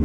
Eh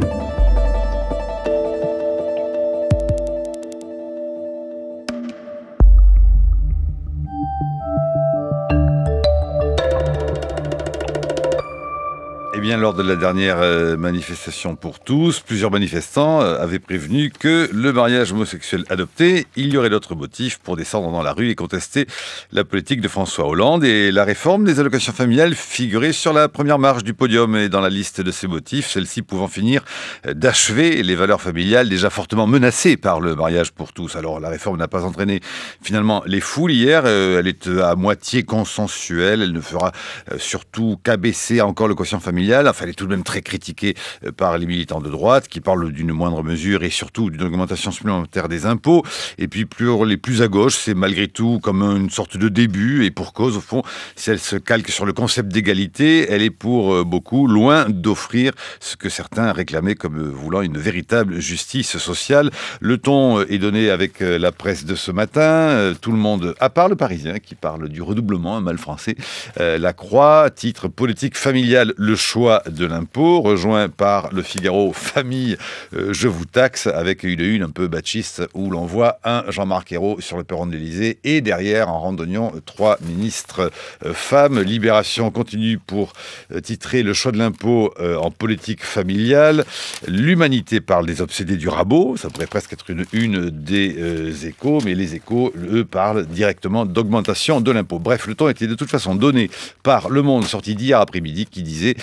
bien, lors de la dernière manifestation pour tous, plusieurs manifestants avaient prévenu que le mariage homosexuel adopté, il y aurait d'autres motifs pour descendre dans la rue et contester la politique de François Hollande. Et la réforme des allocations familiales figurait sur la première marche du podium et dans la liste de ces motifs, celle-ci pouvant finir d'achever les valeurs familiales déjà fortement menacées par le mariage pour tous. Alors, la réforme n'a pas entraîné finalement les foules hier. Elle est à moitié consensuelle. Elle ne fera surtout qu'abaisser encore le quotient familial. Enfin, elle est tout de même très critiquée par les militants de droite qui parlent d'une moindre mesure et surtout d'une augmentation supplémentaire des impôts. Et puis, pour les plus à gauche, c'est malgré tout comme une sorte de début et pour cause, au fond, si elle se calque sur le concept d'égalité, elle est pour beaucoup loin d'offrir ce que certains réclamaient comme voulant une véritable justice sociale. Le ton est donné avec la presse de ce matin. Tout le monde, à part le Parisien qui parle du redoublement, un mal français. La Croix, titre politique familiale, le choix de l'impôt, rejoint par le Figaro, famille, je vous taxe, avec une un peu bachiste où l'on voit un Jean-Marc Ayrault sur le perron de l'Élysée et derrière, en randonnion, 3 ministres femmes. Libération continue pour titrer le choix de l'impôt en politique familiale. L'Humanité parle des obsédés du rabot, ça pourrait presque être une des Échos, mais les Échos, eux, parlent directement d'augmentation de l'impôt. Bref, le ton était de toute façon donné par Le Monde, sorti d'hier après-midi, qui disait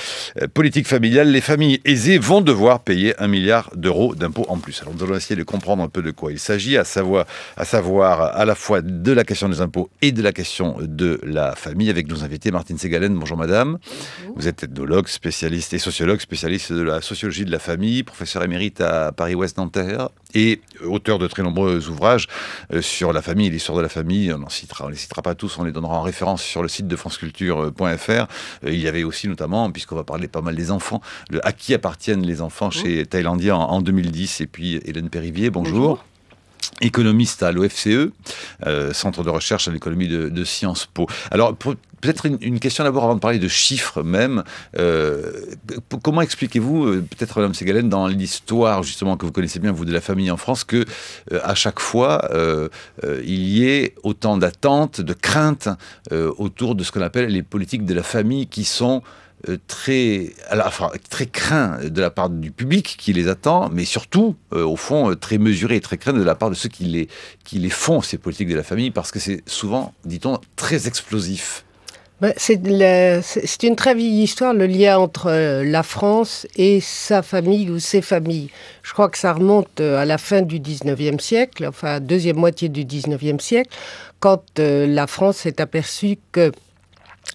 politique familiale, les familles aisées vont devoir payer 1 milliard d'euros d'impôts en plus. Alors nous allons essayer de comprendre un peu de quoi il s'agit, à savoir à la fois de la question des impôts et de la question de la famille, avec nos invités. Martine Segalen, bonjour madame. Bonjour. Vous êtes ethnologue, spécialiste et sociologue, spécialiste de la sociologie de la famille, professeur émérite à Paris-Ouest Nanterre et auteur de très nombreux ouvrages sur la famille et l'histoire de la famille. On ne les citera pas tous, on les donnera en référence sur le site de franceculture.fr. Il y avait aussi notamment, puisqu'on va parler pas mal des enfants, à qui appartiennent les enfants chez Thaïlandien en 2010. Et puis Hélène Périvier, bonjour. Économiste à l'OFCE, centre de recherche à l'économie de Sciences Po. Alors, peut-être une question d'abord avant de parler de chiffres même. Comment expliquez-vous, peut-être Mme Segalen, dans l'histoire justement que vous connaissez bien, vous, de la famille en France, que à chaque fois, il y ait autant d'attentes, de craintes autour de ce qu'on appelle les politiques de la famille qui sont très craint de la part du public qui les attend, mais surtout, au fond, très mesuré et très craint de la part de ceux qui les font, ces politiques de la famille, parce que c'est souvent, dit-on, très explosif. C'est une très vieille histoire, le lien entre la France et sa famille ou ses familles. Je crois que ça remonte à la fin du 19e siècle, enfin, deuxième moitié du 19e siècle, quand la France s'est aperçue que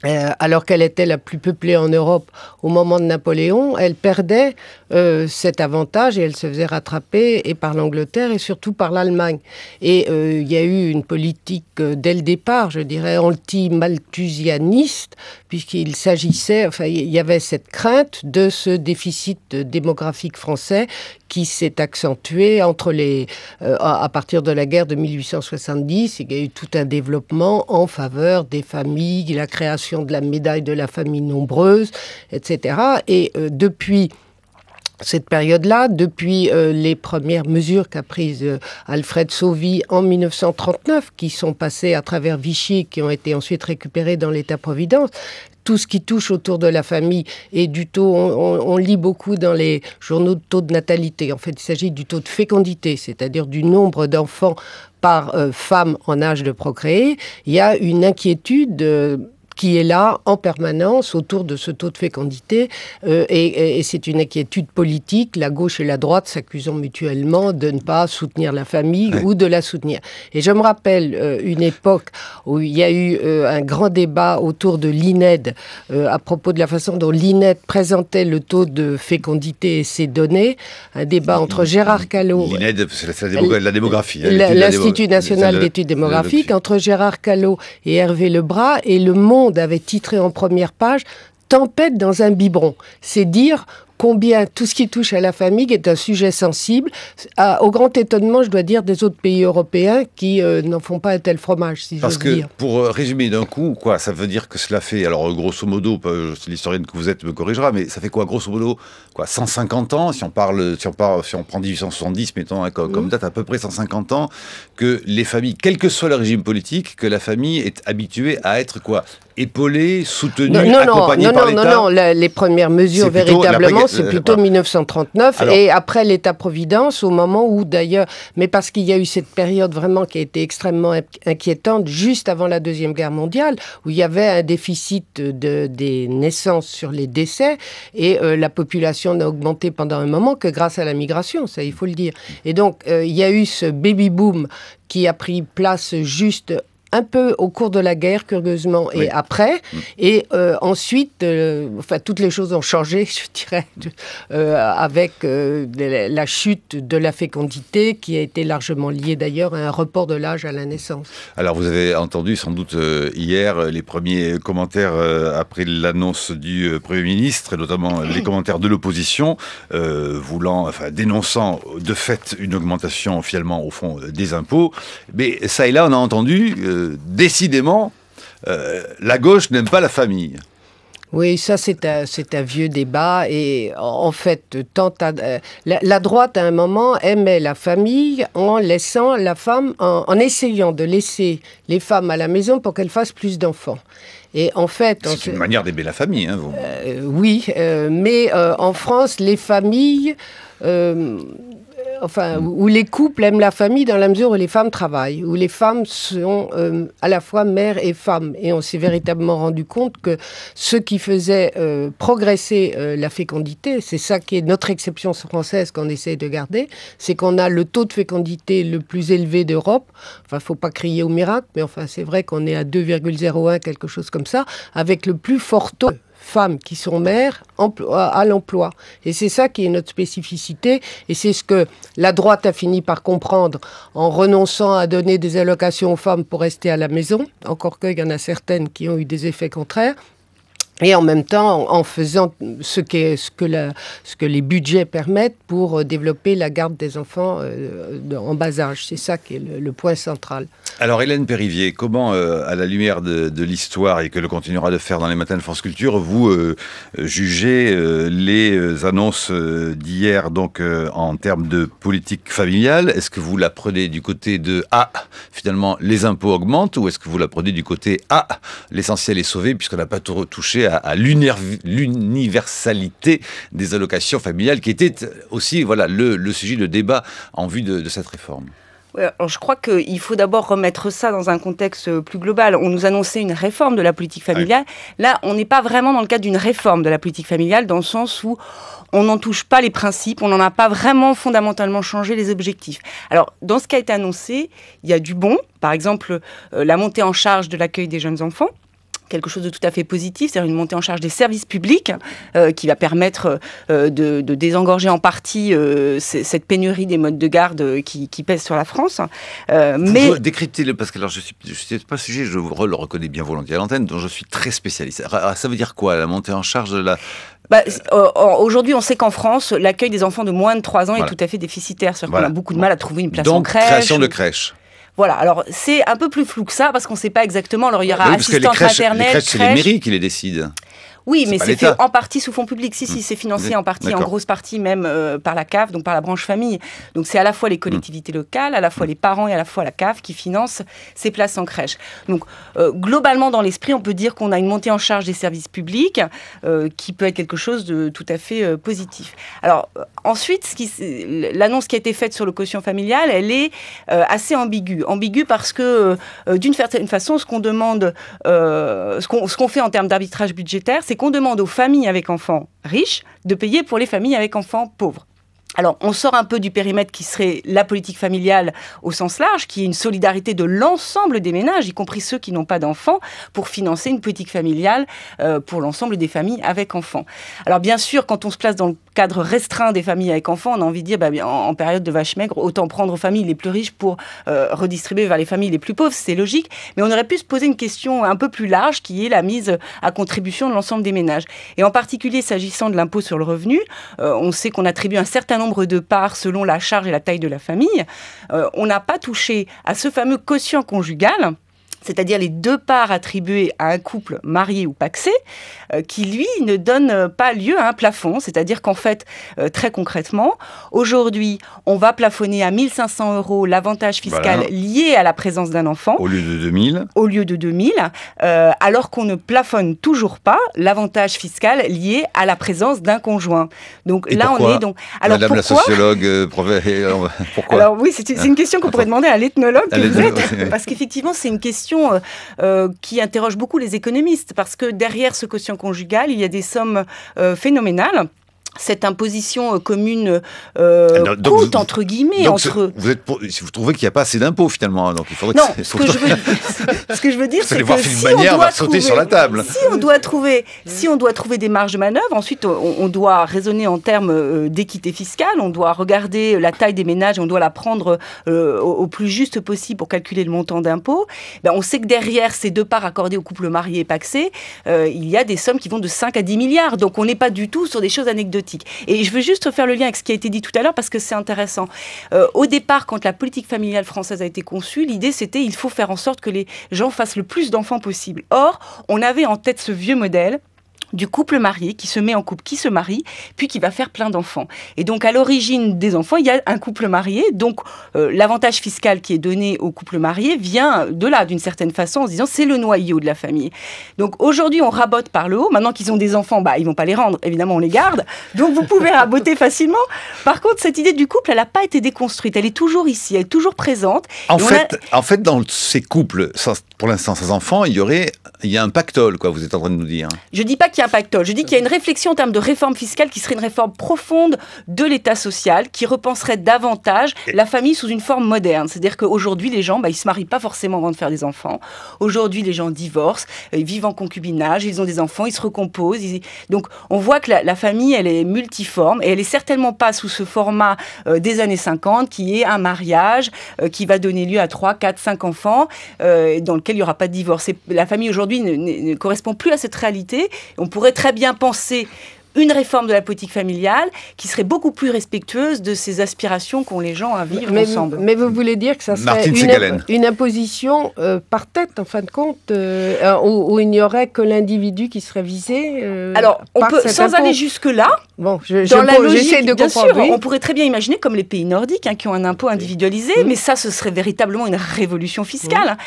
alors qu'elle était la plus peuplée en Europe au moment de Napoléon, elle perdait cet avantage et elle se faisait rattraper et par l'Angleterre et surtout par l'Allemagne. Et il y a eu une politique dès le départ, je dirais, anti-malthusianiste, puisqu'il s'agissait, enfin, il y avait cette crainte de ce déficit démographique français qui s'est accentué à partir de la guerre de 1870. Il y a eu tout un développement en faveur des familles, la création de la médaille de la famille nombreuse, etc. Et depuis cette période-là, depuis les premières mesures qu'a prises Alfred Sauvy en 1939, qui sont passées à travers Vichy, qui ont été ensuite récupérées dans l'État-providence, tout ce qui touche autour de la famille et du taux, on lit beaucoup dans les journaux de taux de natalité. En fait, il s'agit du taux de fécondité, c'est-à-dire du nombre d'enfants par femme en âge de procréer. Il y a une inquiétude qui est là en permanence autour de ce taux de fécondité et c'est une inquiétude politique, la gauche et la droite s'accusant mutuellement de ne pas soutenir la famille ou de la soutenir. Et je me rappelle une époque où il y a eu un grand débat autour de l'INED à propos de la façon dont l'INED présentait le taux de fécondité et ses données, un débat entre Gérard Callot... L'INED, c'est la démographie. L'Institut national d'études démographiques, entre Gérard Callot et Hervé Lebras, et Le Monde avait titré en première page « Tempête dans un biberon ». C'est dire combien tout ce qui touche à la famille est un sujet sensible, au grand étonnement, je dois dire, des autres pays européens qui n'en font pas un tel fromage, si j'ose dire. Parce que, pour résumer d'un coup, quoi, ça veut dire que cela fait, alors grosso modo, l'historienne que vous êtes me corrigera, mais ça fait quoi, grosso modo, 150 ans, si on prend 1870, mettons, comme date, à peu près 150 ans, que les familles, quel que soit le régime politique, que la famille est habituée à être épaulée, soutenue, accompagnée par l'État. Non, les premières mesures, véritablement, c'est plutôt 1939, alors, et après l'État-providence, au moment où, d'ailleurs, mais parce qu'il y a eu cette période vraiment qui a été extrêmement inquiétante, juste avant la Deuxième Guerre mondiale, où il y avait un déficit des naissances sur les décès, et la population n'a augmenté pendant un moment que grâce à la migration, ça il faut le dire. Et donc, il y a eu ce baby-boom qui a pris place juste un peu au cours de la guerre, curieusement, et après. Et ensuite, toutes les choses ont changé, je dirais, avec la chute de la fécondité, qui a été largement liée d'ailleurs à un report de l'âge à la naissance. Alors, vous avez entendu sans doute hier les premiers commentaires après l'annonce du Premier ministre, et notamment les commentaires de l'opposition, dénonçant de fait une augmentation finalement au fond des impôts. Mais ça et là, on a entendu décidément, la gauche n'aime pas la famille. Oui, ça c'est un vieux débat et en fait, la droite à un moment aimait la famille en laissant la femme, en essayant de laisser les femmes à la maison pour qu'elles fassent plus d'enfants. Et en fait, c'est une manière d'aimer la famille, hein, vous. Oui, mais en France, les familles... où les couples aiment la famille dans la mesure où les femmes travaillent, où les femmes sont à la fois mères et femmes. Et on s'est véritablement rendu compte que ce qui faisait progresser la fécondité, c'est ça qui est notre exception française qu'on essaie de garder, c'est qu'on a le taux de fécondité le plus élevé d'Europe. Enfin, il ne faut pas crier au miracle, mais c'est vrai qu'on est à 2,01, quelque chose comme ça, avec le plus fort taux femmes qui sont mères à l'emploi. Et c'est ça qui est notre spécificité. Et c'est ce que la droite a fini par comprendre en renonçant à donner des allocations aux femmes pour rester à la maison. Encore qu'il y en a certaines qui ont eu des effets contraires. Et en même temps, en faisant ce que les budgets permettent pour développer la garde des enfants en bas âge. C'est ça qui est le point central. Alors Hélène Périvier, comment, à la lumière de l'histoire, et que le continuera de faire dans les matins de France Culture, vous jugez les annonces d'hier donc en termes de politique familiale? Est-ce que vous la prenez du côté de finalement les impôts augmentent, ou est-ce que vous la prenez du côté l'essentiel est sauvé puisqu'on n'a pas tout retouché à l'universalité des allocations familiales, qui était aussi le sujet de débat en vue de cette réforme? Alors je crois qu'il faut d'abord remettre ça dans un contexte plus global. On nous annonçait une réforme de la politique familiale. Oui. Là, on n'est pas vraiment dans le cadre d'une réforme de la politique familiale, dans le sens où on n'en touche pas les principes, on n'en a pas vraiment fondamentalement changé les objectifs. Alors, dans ce qui a été annoncé, il y a du bon. Par exemple, la montée en charge de l'accueil des jeunes enfants. Quelque chose de tout à fait positif, c'est-à-dire une montée en charge des services publics qui va permettre de désengorger en partie cette pénurie des modes de garde qui pèse sur la France. Mais décryptez-le, parce que alors, je suis pas sujet, je le reconnais bien volontiers à l'antenne, dont je suis très spécialiste. Ça veut dire quoi, la montée en charge de la... Aujourd'hui, on sait qu'en France, l'accueil des enfants de moins de 3 ans est tout à fait déficitaire. C'est-à-dire qu'on a beaucoup de mal à trouver une place en crèche. Donc, création de crèches. Voilà, alors c'est un peu plus flou que ça, parce qu'on ne sait pas exactement. Alors il y aura assistante maternelle, les crèches, c'est les mairies qui les décident. Oui, mais c'est fait en partie sous fonds publics. Si, c'est financé en partie, en grosse partie même par la CAF, donc par la branche famille. Donc c'est à la fois les collectivités locales, à la fois les parents et à la fois la CAF qui financent ces places en crèche. Donc globalement, dans l'esprit, on peut dire qu'on a une montée en charge des services publics qui peut être quelque chose de tout à fait positif. Alors ensuite, l'annonce qui a été faite sur le quotient familial, elle est assez ambiguë. Ambiguë parce que d'une certaine façon, ce qu'on demande, ce qu'on fait en termes d'arbitrage budgétaire, c'est qu'on demande aux familles avec enfants riches de payer pour les familles avec enfants pauvres. Alors, on sort un peu du périmètre qui serait la politique familiale au sens large, qui est une solidarité de l'ensemble des ménages, y compris ceux qui n'ont pas d'enfants, pour financer une politique familiale pour l'ensemble des familles avec enfants. Alors, bien sûr, quand on se place dans le cadre restreint des familles avec enfants, on a envie de dire, en période de vache maigre, autant prendre aux familles les plus riches pour redistribuer vers les familles les plus pauvres, c'est logique. Mais on aurait pu se poser une question un peu plus large, qui est la mise à contribution de l'ensemble des ménages. Et en particulier, s'agissant de l'impôt sur le revenu, on sait qu'on attribue un certain nombre de parts selon la charge et la taille de la famille. On n'a pas touché à ce fameux quotient conjugal, c'est-à-dire les 2 parts attribuées à un couple marié ou pacsé, qui, lui, ne donne pas lieu à un plafond. C'est-à-dire qu'en fait, très concrètement, aujourd'hui, on va plafonner à 1 500 € l'avantage fiscal lié à la présence d'un enfant. Au lieu de 2 000. Au lieu de 2 000, alors qu'on ne plafonne toujours pas l'avantage fiscal lié à la présence d'un conjoint. Donc et là, pourquoi, on est donc... Alors, Madame pourquoi la sociologue, pourquoi? Alors oui, c'est une question qu'on pourrait demander à l'ethnologue que vous êtes, parce qu'effectivement, c'est une question qui interroge beaucoup les économistes, parce que derrière ce quotient conjugal, il y a des sommes phénoménales. Cette imposition commune coûte, entre guillemets, donc entre... Vous trouvez qu'il n'y a pas assez d'impôts, finalement, donc il faudrait non, ce que je veux dire, c'est que si on doit sauter sur la table. Si on doit trouver des marges de manœuvre, ensuite on doit raisonner en termes d'équité fiscale, on doit regarder la taille des ménages, on doit la prendre au plus juste possible pour calculer le montant d'impôt. On sait que derrière ces 2 parts accordées aux couples mariés et pacsés, il y a des sommes qui vont de 5 à 10 milliards. Donc on n'est pas du tout sur des choses anecdotiques. Et je veux juste faire le lien avec ce qui a été dit tout à l'heure parce que c'est intéressant. Au départ, quand la politique familiale française a été conçue, l'idée c'était il faut faire en sorte que les gens fassent le plus d'enfants possible. Or, on avait en tête ce vieux modèle du couple marié qui se met en couple, qui se marie, puis qui va faire plein d'enfants. Et donc, à l'origine des enfants, il y a un couple marié. Donc, l'avantage fiscal qui est donné au couple marié vient de là, d'une certaine façon, en se disant c'est le noyau de la famille. Donc, aujourd'hui, on rabote par le haut. Maintenant qu'ils ont des enfants, ils vont pas les rendre. Évidemment, on les garde. Donc, vous pouvez raboter facilement. Par contre, cette idée du couple, elle n'a pas été déconstruite. Elle est toujours ici, elle est toujours présente. En fait, dans ces couples, pour l'instant, sans enfants, il y a un pactole, quoi, vous êtes en train de nous dire. Je dis pas qu'il y a un pactole, je dis qu'il y a une réflexion en termes de réforme fiscale qui serait une réforme profonde de l'État social, qui repenserait davantage la famille sous une forme moderne. C'est-à-dire qu'aujourd'hui, les gens, ils se marient pas forcément avant de faire des enfants. Aujourd'hui, les gens divorcent, ils vivent en concubinage, ils ont des enfants, ils se recomposent. Donc, on voit que la famille, elle est multiforme et elle est certainement pas sous ce format des années 50 qui est un mariage qui va donner lieu à 3, 4, 5 enfants dans lequel il n'y aura pas de divorce. Et la famille aujourd'hui ne correspond plus à cette réalité. On pourrait très bien penser une réforme de la politique familiale qui serait beaucoup plus respectueuse de ces aspirations qu'ont les gens à vivre ensemble. Mais vous voulez dire que ça serait une imposition par tête, en fin de compte, où il n'y aurait que l'individu qui serait visé Alors, on peut, sans aller jusque-là, bon, j'essaie de comprendre. Bien sûr, on pourrait très bien imaginer comme les pays nordiques qui ont un impôt individualisé, mais ça, ce serait véritablement une révolution fiscale.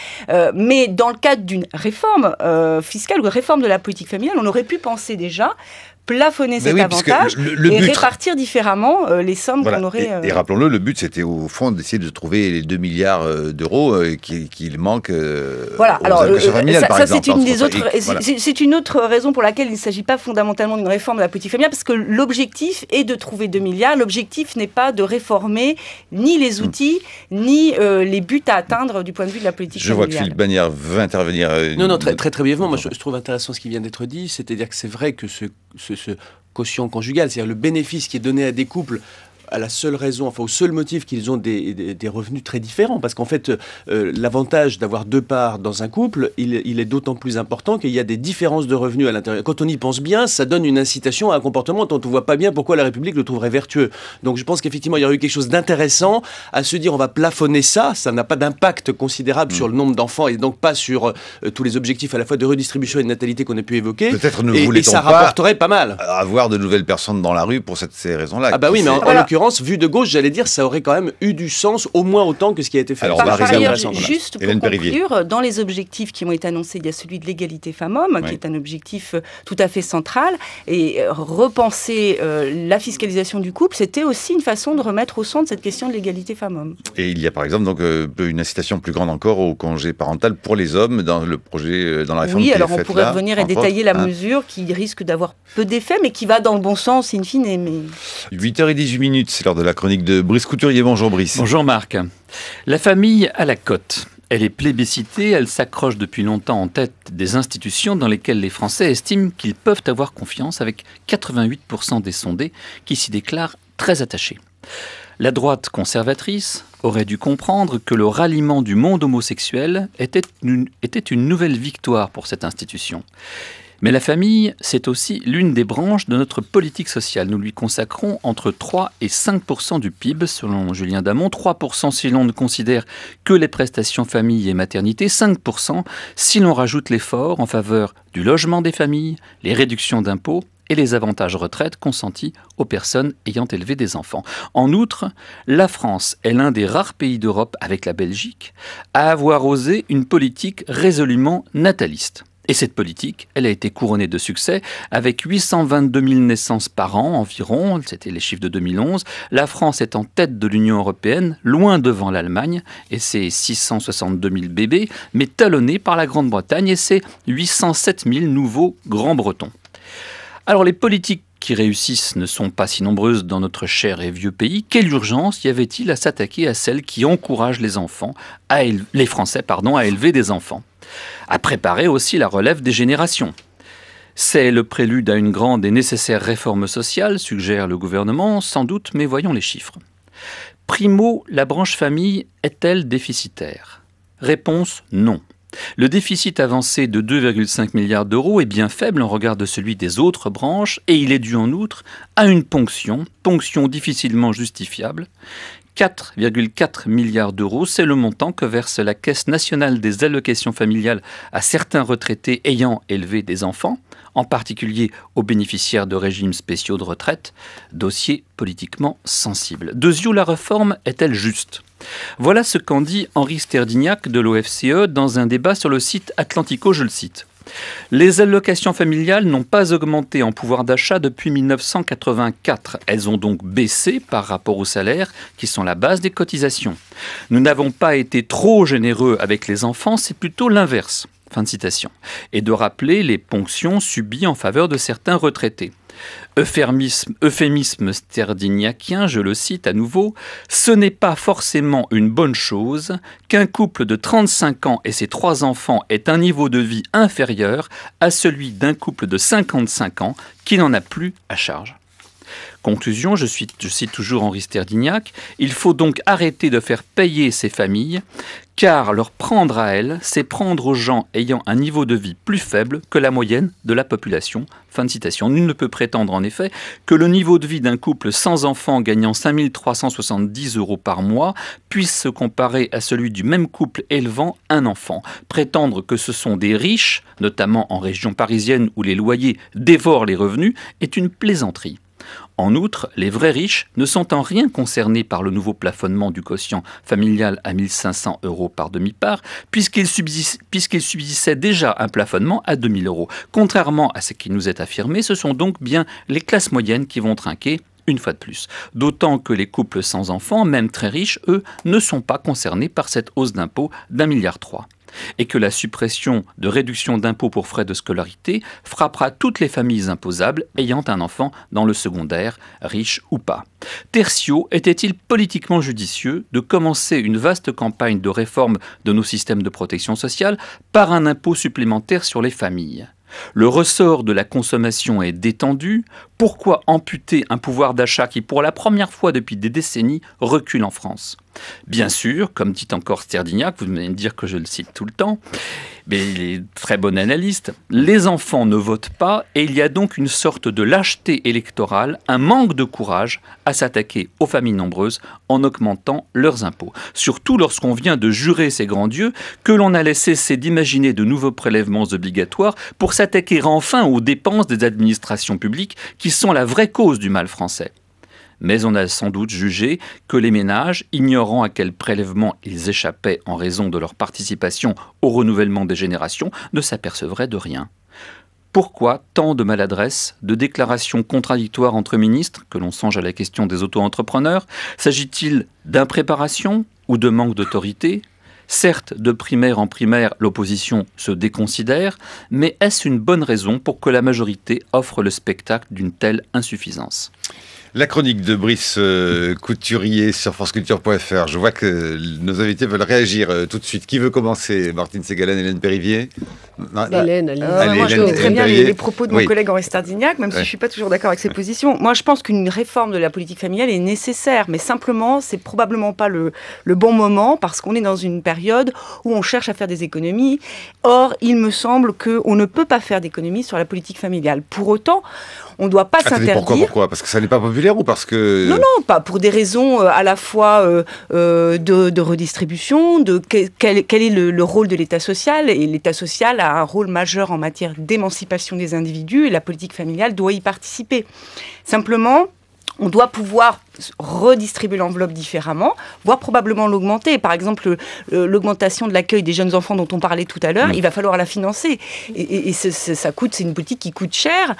Mais dans le cadre d'une réforme fiscale ou de réforme de la politique familiale, on aurait pu penser déjà plafonner cet avantage et répartir différemment les sommes qu'on aurait... Et rappelons-le, le but, c'était au fond d'essayer de trouver les 2 milliards d'euros qu'il manque voilà. Alors, familiales, par exemple. C'est une autre raison pour laquelle il ne s'agit pas fondamentalement d'une réforme de la politique familiale, parce que l'objectif est de trouver 2 milliards. L'objectif n'est pas de réformer ni les outils, ni les buts à atteindre du point de vue de la politique familiale. Je vois que Philippe Bagnères veut intervenir. Non, très brièvement. Moi, je trouve intéressant ce qui vient d'être dit. C'est-à-dire que c'est vrai que ce quotient conjugal, c'est-à-dire le bénéfice qui est donné à des couples à la seule raison, enfin au seul motif qu'ils ont des revenus très différents. Parce qu'en fait, l'avantage d'avoir 2 parts dans un couple, il est d'autant plus important qu'il y a des différences de revenus à l'intérieur. Quand on y pense bien, ça donne une incitation à un comportement dont on ne voit pas bien pourquoi la République le trouverait vertueux. Donc je pense qu'effectivement, il y aurait eu quelque chose d'intéressant à se dire on va plafonner ça n'a pas d'impact considérable sur le nombre d'enfants et donc pas sur tous les objectifs à la fois de redistribution et de natalité qu'on a pu évoquer. Peut-être et ça rapporterait pas mal. Avoir de nouvelles personnes dans la rue pour ces raisons-là. Ah bah oui, mais en l'occurrence, vu de gauche, j'allais dire, ça aurait quand même eu du sens, au moins autant que ce qui a été fait. Alors, par ailleurs, juste pour conclure, dans les objectifs qui ont été annoncés, il y a celui de l'égalité femmes-hommes, qui est un objectif tout à fait central. Et repenser la fiscalisation du couple, c'était aussi une façon de remettre au centre cette question de l'égalité femmes-hommes. Et il y a par exemple donc, une incitation plus grande encore au congé parental pour les hommes dans le projet, dans la réforme qui est faite là. Oui, alors on pourrait revenir et détailler la mesure qui risque d'avoir peu d'effet, mais qui va dans le bon sens in fine. 8h18. minutes, c'est l'heure de la chronique de Brice Couturier. Bonjour Brice. Bonjour Marc. La famille à la cote. Elle est plébiscitée, elle s'accroche depuis longtemps en tête des institutions dans lesquelles les Français estiment qu'ils peuvent avoir confiance, avec 88% des sondés qui s'y déclarent très attachés. La droite conservatrice aurait dû comprendre que le ralliement du monde homosexuel était une nouvelle victoire pour cette institution. Mais la famille, c'est aussi l'une des branches de notre politique sociale. Nous lui consacrons entre 3 et 5% du PIB, selon Julien Damon. 3% si l'on ne considère que les prestations famille et maternité. 5% si l'on rajoute l'effort en faveur du logement des familles, les réductions d'impôts et les avantages retraite consentis aux personnes ayant élevé des enfants. En outre, la France est l'un des rares pays d'Europe, avec la Belgique, à avoir osé une politique résolument nataliste. Et cette politique, elle a été couronnée de succès avec 822 000 naissances par an environ, c'était les chiffres de 2011. La France est en tête de l'Union européenne, loin devant l'Allemagne, et ses 662 000 bébés, mais talonnés par la Grande-Bretagne et ses 807 000 nouveaux Grands-Bretons. Alors les politiques qui réussissent ne sont pas si nombreuses dans notre cher et vieux pays. Quelle urgence y avait-il à s'attaquer à celles qui encouragent les Français à élever des enfants ? À préparer aussi la relève des générations. C'est le prélude à une grande et nécessaire réforme sociale, suggère le gouvernement, sans doute, mais voyons les chiffres. Primo, la branche famille est-elle déficitaire ? Réponse non. Le déficit avancé de 2,5 milliards d'euros est bien faible en regard de celui des autres branches et il est dû en outre à une ponction difficilement justifiable. 4,4 milliards d'euros, c'est le montant que verse la Caisse nationale des allocations familiales à certains retraités ayant élevé des enfants, en particulier aux bénéficiaires de régimes spéciaux de retraite, dossier politiquement sensible. De yeux, la réforme est-elle juste ? Voilà ce qu'en dit Henri Sterdignac de l'OFCE dans un débat sur le site Atlantico, je le cite. Les allocations familiales n'ont pas augmenté en pouvoir d'achat depuis 1984. Elles ont donc baissé par rapport aux salaires qui sont la base des cotisations. Nous n'avons pas été trop généreux avec les enfants, c'est plutôt l'inverse. Fin de citation. Et de rappeler les ponctions subies en faveur de certains retraités. Euphémisme sterdignacien, je le cite à nouveau, ce n'est pas forcément une bonne chose qu'un couple de 35 ans et ses 3 enfants ait un niveau de vie inférieur à celui d'un couple de 55 ans qui n'en a plus à charge. Conclusion, je cite toujours Henri Sterdignac, il faut donc arrêter de faire payer ces familles, car leur prendre à elles, c'est prendre aux gens ayant un niveau de vie plus faible que la moyenne de la population. Fin de citation. Nul ne peut prétendre en effet que le niveau de vie d'un couple sans enfants gagnant 5 370 € par mois puisse se comparer à celui du même couple élevant un enfant. Prétendre que ce sont des riches, notamment en région parisienne où les loyers dévorent les revenus, est une plaisanterie. En outre, les vrais riches ne sont en rien concernés par le nouveau plafonnement du quotient familial à 1 500 € par demi-part, puisqu'il subsistait déjà un plafonnement à 2 000 €. Contrairement à ce qui nous est affirmé, ce sont donc bien les classes moyennes qui vont trinquer une fois de plus. D'autant que les couples sans enfants, même très riches, eux, ne sont pas concernés par cette hausse d'impôt d'1,3 milliard. Et que la suppression de réduction d'impôts pour frais de scolarité frappera toutes les familles imposables ayant un enfant dans le secondaire, riche ou pas. Tertio, était-il politiquement judicieux de commencer une vaste campagne de réforme de nos systèmes de protection sociale par un impôt supplémentaire sur les familles ? Le ressort de la consommation est détendu. Pourquoi amputer un pouvoir d'achat qui, pour la première fois depuis des décennies, recule en France ? Bien sûr, comme dit encore Sterdignac, vous allez me dire que je le cite tout le temps, mais il est très bon analyste, les enfants ne votent pas et il y a donc une sorte de lâcheté électorale, un manque de courage à s'attaquer aux familles nombreuses en augmentant leurs impôts. Surtout lorsqu'on vient de jurer ces grands dieux que l'on allait cesser d'imaginer de nouveaux prélèvements obligatoires pour s'attaquer enfin aux dépenses des administrations publiques qui sont la vraie cause du mal français. Mais on a sans doute jugé que les ménages, ignorant à quel prélèvement ils échappaient en raison de leur participation au renouvellement des générations, ne s'apercevraient de rien. Pourquoi tant de maladresse, de déclarations contradictoires entre ministres, que l'on songe à la question des auto-entrepreneurs ? S'agit-il d'impréparation ou de manque d'autorité ? Certes, de primaire en primaire, l'opposition se déconsidère, mais est-ce une bonne raison pour que la majorité offre le spectacle d'une telle insuffisance ? La chronique de Brice Couturier sur franceculture.fr. Je vois que nos invités veulent réagir tout de suite. Qui veut commencer? Martine Ségalen, Hélène Périvier? Hélène, moi, je connais très bien les propos de mon Oui. collègue Henri Stardignac, même si je ne suis pas toujours d'accord avec ses positions. Moi, je pense qu'une réforme de la politique familiale est nécessaire, mais simplement, c'est probablement pas le bon moment, parce qu'on est dans une période où on cherche à faire des économies. Or, il me semble qu'on ne peut pas faire d'économies sur la politique familiale. Pour autant, on ne doit pas s'interdire... Pourquoi? Parce que ça n'est pas populaire ou parce que... Non, pas pour des raisons à la fois de redistribution, de quel est le rôle de l'État social. Et l'État social a un rôle majeur en matière d'émancipation des individus et la politique familiale doit y participer. Simplement, on doit pouvoir redistribuer l'enveloppe différemment, voire probablement l'augmenter. Par exemple, l'augmentation de l'accueil des jeunes enfants dont on parlait tout à l'heure, il va falloir la financer. Et ça coûte, c'est une politique qui coûte cher.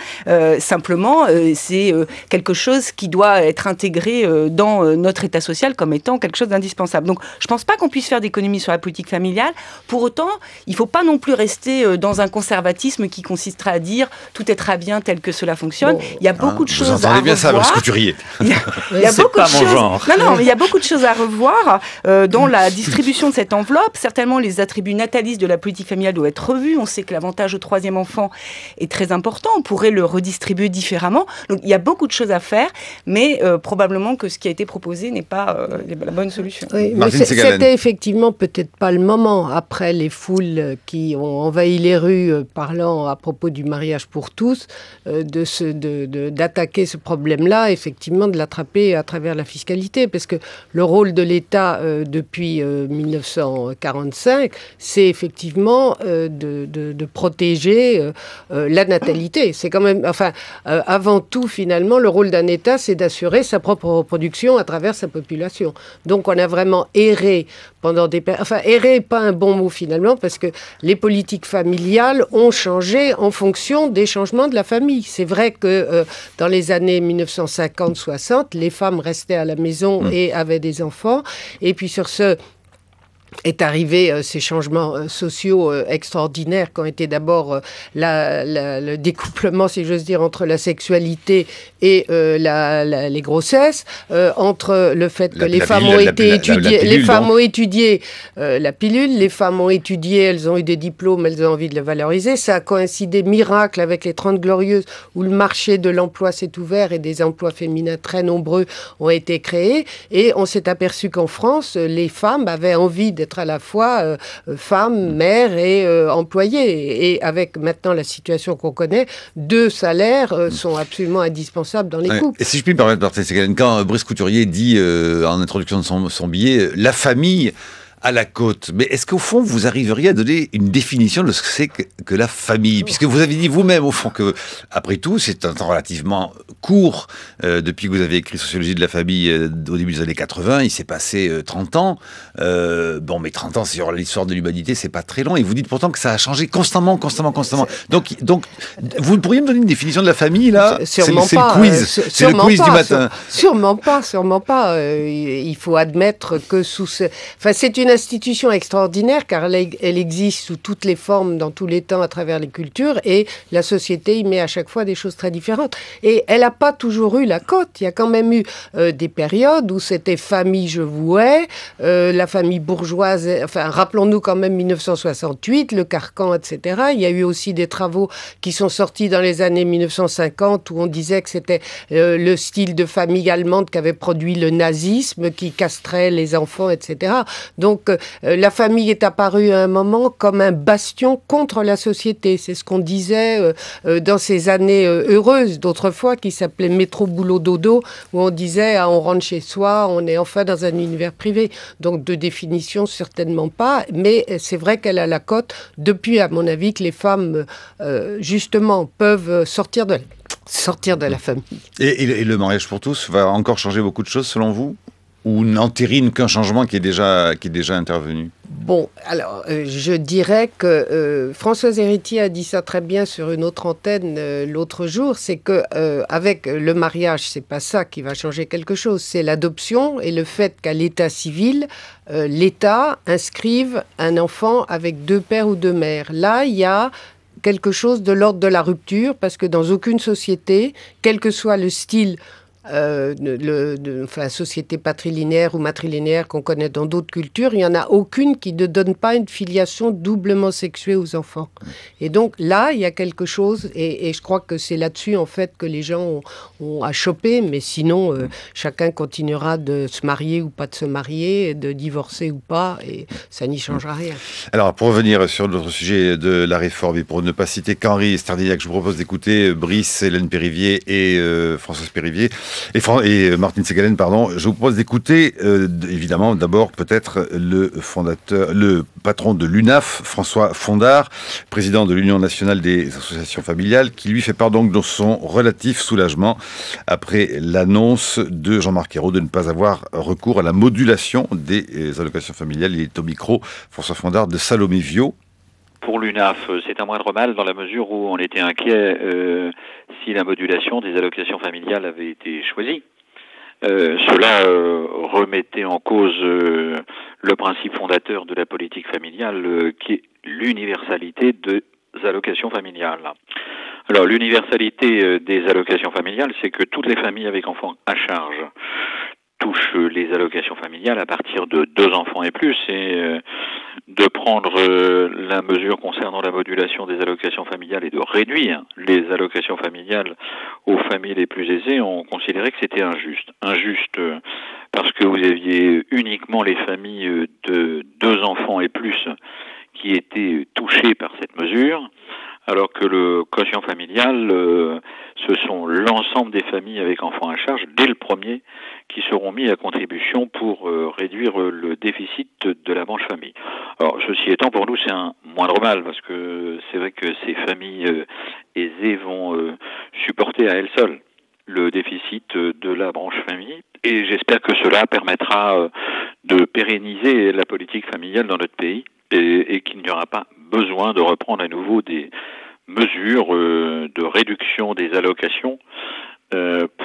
Simplement, c'est quelque chose qui doit être intégré dans notre État social comme étant quelque chose d'indispensable. Donc, je ne pense pas qu'on puisse faire d'économies sur la politique familiale. Pour autant, il ne faut pas non plus rester dans un conservatisme qui consisterait à dire tout est très bien tel que cela fonctionne. Bon, il y a beaucoup de choses vous entendez à bien revoir. ça, Brice Couturier. Il y a C'est beaucoup pas de mon choses. genre. Non, mais il y a beaucoup de choses à revoir dans la distribution de cette enveloppe. Certainement, les attributs natalistes de la politique familiale doivent être revus. On sait que l'avantage au troisième enfant est très important. On pourrait le redistribuer différemment. Donc, il y a beaucoup de choses à faire, mais probablement que ce qui a été proposé n'est pas la bonne solution. Oui, mais Martine Ségalen. c'était effectivement peut-être pas le moment, après les foules qui ont envahi les rues parlant à propos du mariage pour tous, d'attaquer ce problème-là, effectivement de l'attraper à travers la fiscalité, parce que le rôle de l'État depuis 1945, c'est effectivement de protéger la natalité. C'est quand même, avant tout, finalement, le rôle d'un État, c'est d'assurer sa propre reproduction à travers sa population. Donc, on a vraiment erré pendant des périodes. Enfin, erré n'est pas un bon mot, finalement, parce que les politiques familiales ont changé en fonction des changements de la famille. C'est vrai que dans les années 1950-60, les femmes restaient à la maison et avaient des enfants. Et puis, sur ce... est arrivé ces changements sociaux extraordinaires qui ont été d'abord le découplement, si j'ose dire, entre la sexualité et les grossesses, entre le fait que les femmes ont été étudiées, les femmes ont étudié la pilule, les femmes ont étudié, elles ont eu des diplômes, elles ont envie de le valoriser. Ça a coïncidé miracle avec les 30 Glorieuses où le marché de l'emploi s'est ouvert et des emplois féminins très nombreux ont été créés. Et on s'est aperçu qu'en France, les femmes avaient envie d'être à la fois femme, mère et employée. Et avec maintenant la situation qu'on connaît, 2 salaires sont absolument indispensables dans les couples. Et si je puis me permettre, Martine Ségalen, quand Brice Couturier dit en introduction de son billet, la famille à la côte, mais est-ce qu'au fond vous arriveriez à donner une définition de ce que c'est que la famille, puisque vous avez dit vous-même au fond que, après tout, c'est un temps relativement court depuis que vous avez écrit Sociologie de la famille au début des années 80, il s'est passé 30 ans, mais 30 ans sur l'histoire de l'humanité, c'est pas très long, et vous dites pourtant que ça a changé constamment. Donc, vous pourriez me donner une définition de la famille là? Sûrement c'est pas. Le quiz, c'est le quiz du matin. Sûrement pas. Il faut admettre que c'est une institution extraordinaire car elle existe sous toutes les formes, dans tous les temps, à travers les cultures, et la société y met à chaque fois des choses très différentes. Et elle n'a pas toujours eu la cote. Il y a quand même eu des périodes où c'était famille, je vouais, la famille bourgeoise, rappelons-nous quand même 1968, le carcan, etc. Il y a eu aussi des travaux qui sont sortis dans les années 1950 où on disait que c'était le style de famille allemande qu'avait produit le nazisme, qui castrait les enfants, etc. Donc, la famille est apparue à un moment comme un bastion contre la société. C'est ce qu'on disait dans ces années heureuses d'autrefois qui s'appelaient métro, boulot, dodo, où on disait on rentre chez soi, on est enfin dans un univers privé. Donc, de définition, certainement pas. Mais c'est vrai qu'elle a la cote depuis, à mon avis, que les femmes, justement, peuvent sortir de la famille. Et le mariage pour tous va encore changer beaucoup de choses selon vous? Ou n'entérine qu'un changement qui est déjà intervenu? Bon, alors, je dirais que Françoise Héritier a dit ça très bien sur une autre antenne l'autre jour, c'est que avec le mariage, c'est pas ça qui va changer quelque chose, c'est l'adoption et le fait qu'à l'état civil, l'État inscrive un enfant avec 2 pères ou 2 mères. Là, il y a quelque chose de l'ordre de la rupture, parce que dans aucune société, quel que soit le style la société patrilinéaire ou matrilinéaire qu'on connaît dans d'autres cultures, il n'y en a aucune qui ne donne pas une filiation doublement sexuée aux enfants. Et donc là, il y a quelque chose, et je crois que c'est là-dessus en fait que les gens ont à choper, mais sinon, chacun continuera de se marier ou pas de se marier, de divorcer ou pas, et ça n'y changera rien. Alors, pour revenir sur notre sujet de la réforme, et pour ne pas citer qu'Henri Stardignac, je vous propose d'écouter Brice, Hélène Périvier et Françoise Périvier, et Martine Ségalen, pardon. Je vous propose d'écouter, évidemment, d'abord peut-être le patron de l'UNAF, François Fondard, président de l'Union nationale des associations familiales, qui lui fait part donc de son relatif soulagement après l'annonce de Jean-Marc Ayrault de ne pas avoir recours à la modulation des allocations familiales. Il est au micro, François Fondard, de Salomé Viau. Pour l'UNAF, c'est un moindre mal dans la mesure où on était inquiet si la modulation des allocations familiales avait été choisie. Cela remettait en cause le principe fondateur de la politique familiale qui est l'universalité des allocations familiales. Alors l'universalité des allocations familiales, c'est que toutes les familles avec enfants à charge touchent les allocations familiales à partir de 2 enfants et plus, et de prendre la mesure concernant la modulation des allocations familiales et de réduire les allocations familiales aux familles les plus aisées, on considérait que c'était injuste. Injuste parce que vous aviez uniquement les familles de 2 enfants et plus qui étaient touchées par cette mesure, alors que le quotient familial, ce sont l'ensemble des familles avec enfants à charge, dès le premier, qui seront mis à contribution pour réduire le déficit de la branche famille. Alors, ceci étant, pour nous, c'est un moindre mal, parce que c'est vrai que ces familles aisées vont supporter à elles seules le déficit de la branche famille, et j'espère que cela permettra de pérenniser la politique familiale dans notre pays, et qu'il n'y aura pas besoin de reprendre à nouveau des mesures de réduction des allocations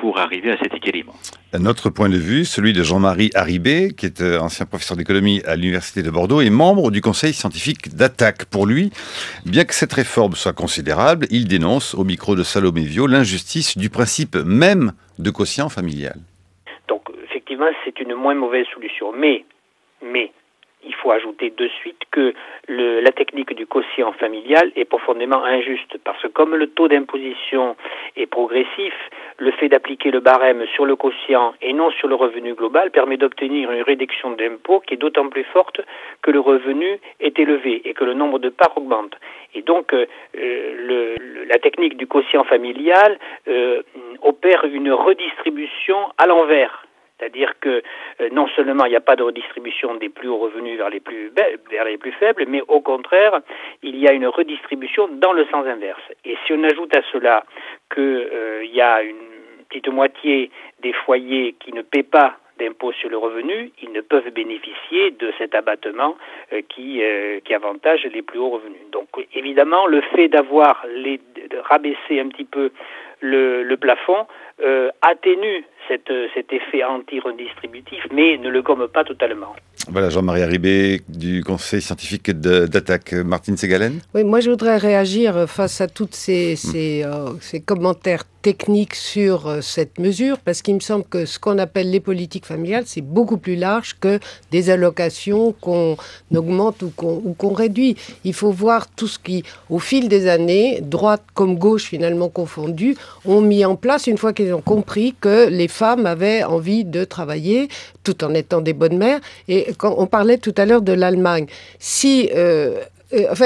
pour arriver à cet équilibre. Un autre point de vue, celui de Jean-Marie Haribé, qui est ancien professeur d'économie à l'Université de Bordeaux et membre du conseil scientifique d'Attaque. Pour lui, bien que cette réforme soit considérable, il dénonce au micro de Salomé Viau l'injustice du principe même de quotient familial. Donc effectivement, c'est une moins mauvaise solution. Mais il faut ajouter de suite que la technique du quotient familial est profondément injuste, parce que comme le taux d'imposition est progressif, le fait d'appliquer le barème sur le quotient et non sur le revenu global permet d'obtenir une réduction d'impôt qui est d'autant plus forte que le revenu est élevé et que le nombre de parts augmente. Et donc la technique du quotient familial opère une redistribution à l'envers. C'est-à-dire que non seulement il n'y a pas de redistribution des plus hauts revenus vers les plus faibles, mais au contraire, il y a une redistribution dans le sens inverse. Et si on ajoute à cela qu'il y a une petite moitié des foyers qui ne paient pas d'impôt sur le revenu, ils ne peuvent bénéficier de cet abattement qui avantage les plus hauts revenus. Donc évidemment, le fait de rabaisser un petit peu le plafond atténue cet effet anti-redistributif, mais ne le gomme pas totalement. Voilà, Jean-Marie Haribé du conseil scientifique d'Attaque. Martine Ségalen ? Oui, moi je voudrais réagir face à tous ces commentaires techniques sur cette mesure, parce qu'il me semble que ce qu'on appelle les politiques familiales, c'est beaucoup plus large que des allocations qu'on augmente ou qu'on réduit. Il faut voir tout ce qui, au fil des années, droite comme gauche finalement confondues, ont mis en place une fois qu'ils ont compris que les femmes avaient envie de travailler tout en étant des bonnes mères. Et quand on parlait tout à l'heure de l'Allemagne,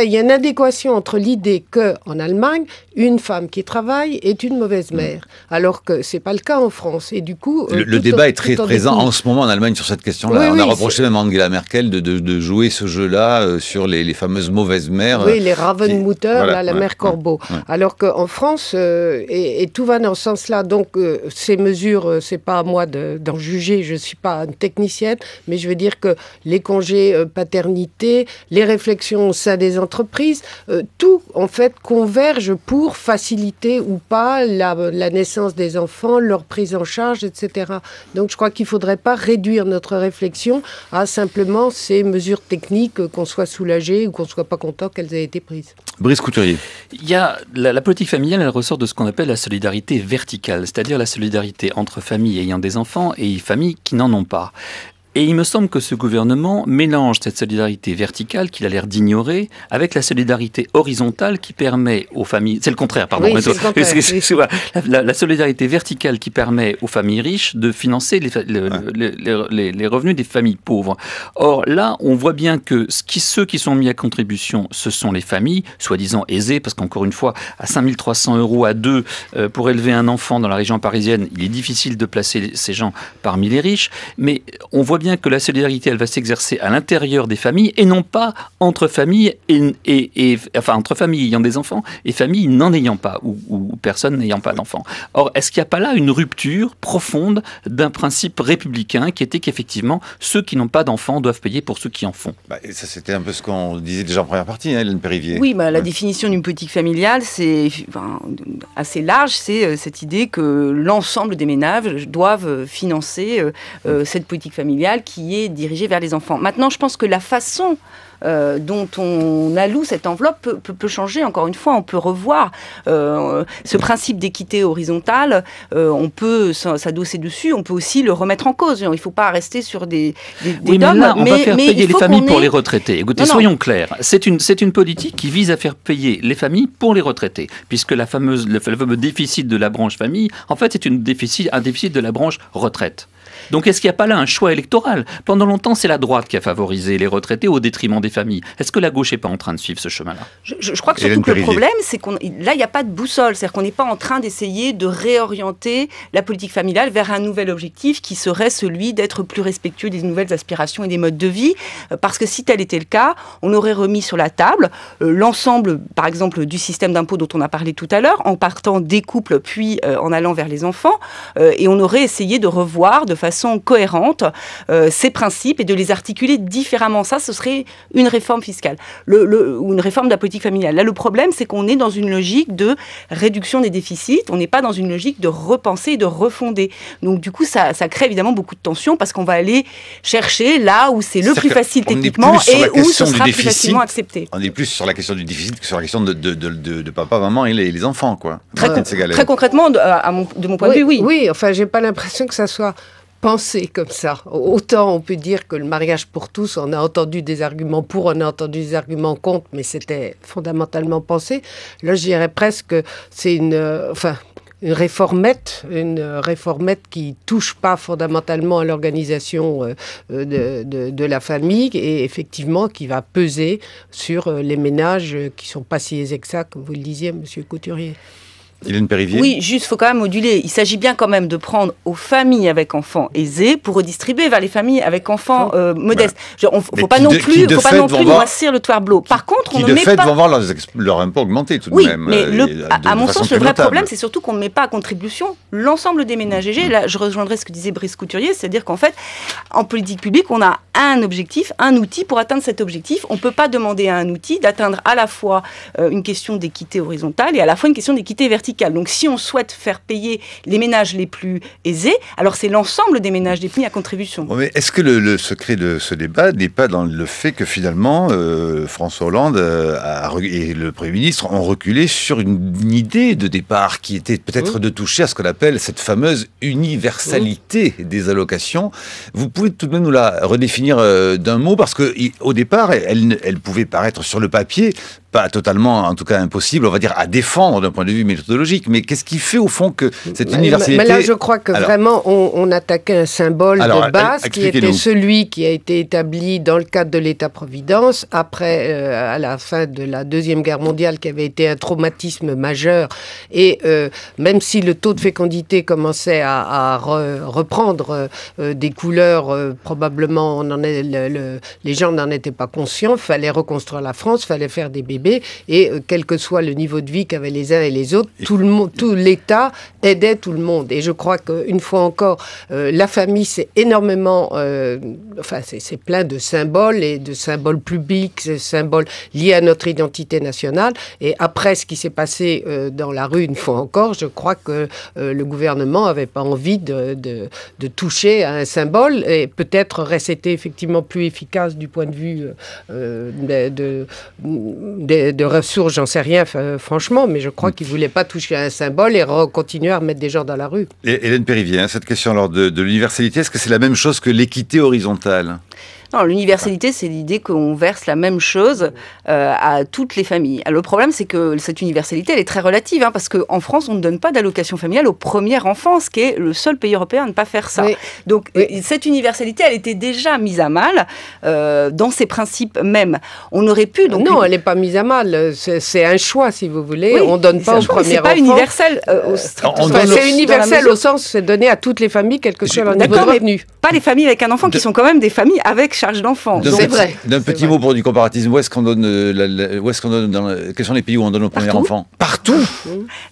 il y a une adéquation entre l'idée qu'en Allemagne, une femme qui travaille est une mauvaise mère, alors que c'est pas le cas en France. Et du coup, le débat est très présent en ce moment en Allemagne sur cette question-là. On a reproché même à Angela Merkel de jouer ce jeu-là sur les fameuses mauvaises mères. Oui, les Ravenmutter, la mère Corbeau. Alors qu'en France, et tout va dans ce sens-là. Donc, ces mesures, c'est pas à moi d'en juger. Je suis pas une technicienne, mais je veux dire que les congés paternité, les réflexions au sein des entreprises. Tout, en fait, converge pour faciliter ou pas la naissance des enfants, leur prise en charge, etc. Donc, je crois qu'il ne faudrait pas réduire notre réflexion à simplement ces mesures techniques, qu'on soit soulagé ou qu'on ne soit pas content qu'elles aient été prises. Brice Couturier. Il y a la politique familiale, elle ressort de ce qu'on appelle la solidarité verticale, c'est-à-dire la solidarité entre familles ayant des enfants et familles qui n'en ont pas. Et il me semble que ce gouvernement mélange cette solidarité verticale qu'il a l'air d'ignorer avec la solidarité horizontale qui permet aux familles... C'est le contraire, pardon. Oui, c'est le contraire. La solidarité verticale qui permet aux familles riches de financer les revenus des familles pauvres. Or, là, on voit bien que ceux qui sont mis à contribution, ce sont les familles, soi-disant aisées, parce qu'encore une fois, à 5 300 € à deux pour élever un enfant dans la région parisienne, il est difficile de placer ces gens parmi les riches. Mais on voit bien que la solidarité, elle va s'exercer à l'intérieur des familles et non pas entre familles enfin entre familles ayant des enfants et familles n'en ayant pas ou personnes n'ayant pas d'enfants. Or, est-ce qu'il n'y a pas là une rupture profonde d'un principe républicain qui était qu'effectivement ceux qui n'ont pas d'enfants doivent payer pour ceux qui en font? Et ça, c'était un peu ce qu'on disait déjà en première partie, Hélène Périvier. Oui, la définition d'une politique familiale, c'est assez large. C'est cette idée que l'ensemble des ménages doivent financer cette politique familiale qui est dirigée vers les enfants. Maintenant, je pense que la façon dont on alloue cette enveloppe peut changer. Encore une fois, on peut revoir ce principe d'équité horizontale. On peut s'adosser dessus. On peut aussi le remettre en cause. Il ne faut pas rester sur des dogmes. Mais là, on va faire payer les familles pour les retraités. Écoutez, soyons clairs. C'est une politique qui vise à faire payer les familles pour les retraités, puisque le fameux déficit de la branche famille, en fait, c'est un déficit de la branche retraite. Donc, est-ce qu'il n'y a pas là un choix électoral? Pendant longtemps, c'est la droite qui a favorisé les retraités au détriment des familles. Est-ce que la gauche n'est pas en train de suivre ce chemin-là? Je crois que surtout que le problème, c'est là, il n'y a pas de boussole. C'est-à-dire qu'on n'est pas en train d'essayer de réorienter la politique familiale vers un nouvel objectif qui serait celui d'être plus respectueux des nouvelles aspirations et des modes de vie. Parce que si tel était le cas, on aurait remis sur la table l'ensemble, par exemple, du système d'impôt dont on a parlé tout à l'heure, en partant des couples, puis en allant vers les enfants. Et on aurait essayé de revoir de façon cohérente ces principes et de les articuler différemment. Ça, ce serait une réforme fiscale ou une réforme de la politique familiale. Là, le problème, c'est qu'on est dans une logique de réduction des déficits. On n'est pas dans une logique de repenser et de refonder. Donc, du coup, ça crée évidemment beaucoup de tensions parce qu'on va aller chercher là où c'est le plus facile techniquement et où ce sera plus facilement accepté. On est plus sur la question du déficit que sur la question de papa, maman et les enfants, quoi. Très concrètement, de mon point de vue, oui. Oui, enfin, j'ai pas l'impression que ça soit penser comme ça. Autant on peut dire que le mariage pour tous, on a entendu des arguments pour, on a entendu des arguments contre, mais c'était fondamentalement pensé. Là, je dirais presque que c'est une réformette qui touche pas fondamentalement à l'organisation de la famille et effectivement qui va peser sur les ménages qui sont pas si aisés que ça, comme vous le disiez, Monsieur Couturier. Hélène Périvier. Oui, juste, il faut quand même moduler. Il s'agit bien quand même de prendre aux familles avec enfants aisés pour redistribuer vers les familles avec enfants modestes. Il ne faut pas non plus noircir le tableau. Par contre, on ne met pas... Qui de fait vont voir leur impôt augmenter tout de même. Oui, mais à mon sens, le vrai problème, c'est surtout qu'on ne met pas à contribution l'ensemble des ménages âgés. Là, je rejoindrai ce que disait Brice Couturier, c'est-à-dire qu'en fait, en politique publique, on a un objectif, un outil pour atteindre cet objectif. On ne peut pas demander à un outil d'atteindre à la fois une question d'équité horizontale et à la fois une question d'équité verticale. Donc, si on souhaite faire payer les ménages les plus aisés, alors c'est l'ensemble des ménages mis à contribution. Bon, mais est-ce que le secret de ce débat n'est pas dans le fait que finalement François Hollande et le Premier ministre ont reculé sur une idée de départ qui était peut-être de toucher à ce qu'on appelle cette fameuse universalité des allocations. Vous pouvez tout de même nous la redéfinir d'un mot, parce qu'au départ, elle pouvait paraître sur le papier pas totalement, en tout cas impossible, on va dire, à défendre d'un point de vue méthodologique. Mais qu'est-ce qui fait au fond que cette universalité... Mais là, je crois que vraiment, on attaquait un symbole de base qui était celui qui a été établi dans le cadre de l'État-providence, après, à la fin de la Deuxième Guerre mondiale, qui avait été un traumatisme majeur. Et même si le taux de fécondité commençait à reprendre des couleurs, probablement, les gens n'en étaient pas conscients, il fallait reconstruire la France, il fallait faire des bébés. bébé, et quel que soit le niveau de vie qu'avaient les uns et les autres, tout l'État aidait tout le monde. Et je crois qu'une fois encore, la famille, c'est énormément... c'est plein de symboles, et de symboles publics, de symboles liés à notre identité nationale. Et après ce qui s'est passé dans la rue, une fois encore, je crois que le gouvernement n'avait pas envie de toucher à un symbole, et peut-être aurait-ce été effectivement plus efficace du point de vue de ressources, j'en sais rien franchement, mais je crois qu'ils ne voulaient pas toucher à un symbole et continuer à remettre des gens dans la rue. Et Hélène Périvier, cette question alors de l'universalité, est-ce que c'est la même chose que l'équité horizontale ? Non, l'universalité, c'est l'idée qu'on verse la même chose à toutes les familles. Alors, le problème, c'est que cette universalité, elle est très relative, parce qu'en France, on ne donne pas d'allocation familiale au premier enfant, ce qui est le seul pays européen à ne pas faire ça. Oui. Donc, cette universalité, elle était déjà mise à mal dans ses principes même. On aurait pu... Donc, non, elle n'est pas mise à mal. C'est un choix, si vous voulez. Oui, on ne donne pas au premier enfant. C'est pas universel. C'est universel au sens, c'est donné à toutes les familles, quel que soit leur niveau de revenu. Pas les familles avec un enfant, qui sont quand même des familles avec charge d'enfant. C'est vrai. D'un petit mot pour du comparatisme, où est-ce qu'on donne, quels sont les pays où on donne au premier enfant ? Partout.